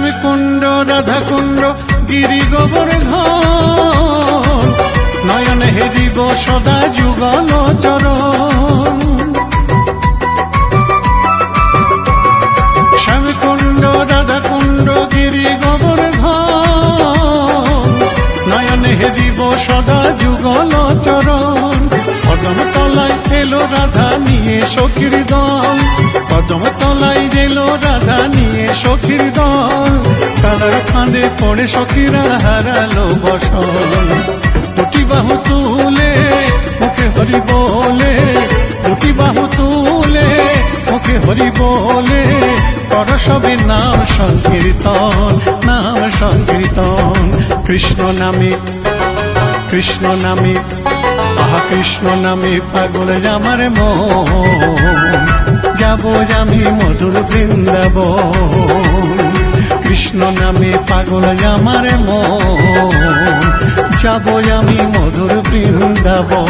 শ্যামকুণ্ড রাধাকুণ্ড গিরি গোবর্ধন, নয়নে হেরিব সদা যুগল চরণ। শ্যামকুণ্ড রাধাকুণ্ড গিরি গোবর্ধন, নয়নে হেরিব সদা যুগল চরণ। পদম তলায় এলো রাধা নিয়ে সখীর দল, পদম তলায় এলো রাধা নিয়ে সখীর দল। কালার ফাঁদে পড়ে সখীরা হারালো বসন। দুটি বাহু তুলে মুখে হরি বলে, দুটি বাহু তুলে মুখে হরি বলে, কর সবে নাম সংকীর্তন, নাম সংকীর্তন। কৃষ্ণ নামে কৃষ্ণ নামে আহা কৃষ্ণ নামে পাগল আমার মন, যাব আমি মধুর বৃন্দাবন। কৃষ্ণ নামে পাগল আমার মন, যাব আমি মধুর বৃন্দাবন।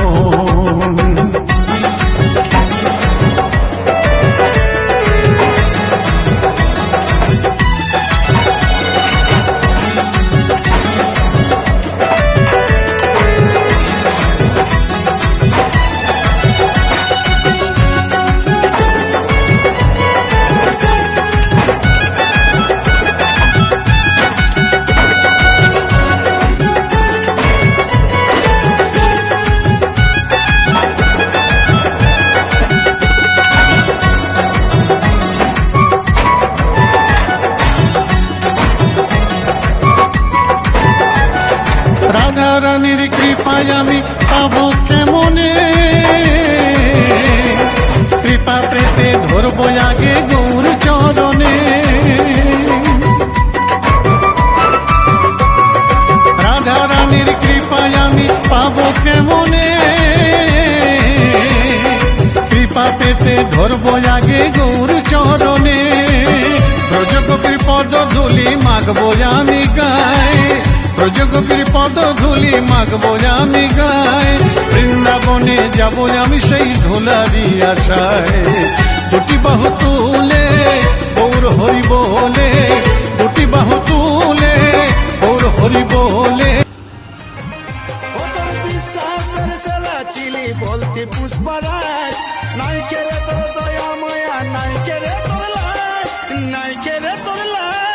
রাধা রানীর কৃপায় আমি পাবো কেমনে, কৃপা পেতে ধরবো আগে গৌর চরণে। রাধা রানীর কৃপায় আমি পাবো কেমনে, কৃপা পেতে ধরবো আগে গৌর চরণে। ব্রজগোপীর পদ ধুলি মাগবো আমি গায়ে, ব্রজগোপীর পদ ধুলি মাগবো আমি গায়ে। বৃন্দাবনে যাব আমি সেই ধুলারি আশায়। দুটি বাহু তুলে গৌর হরি বলে, দুটি বাহু তুলে গৌর হরি বলে। বিশ্বাসের সেরা চিলি বলতে পুষ্পরাজ, নাই কেড়ে তোর দয়া মায়া, নাই কেড়ে তোর লাজ, নাই কেড়ে তোর লাজ।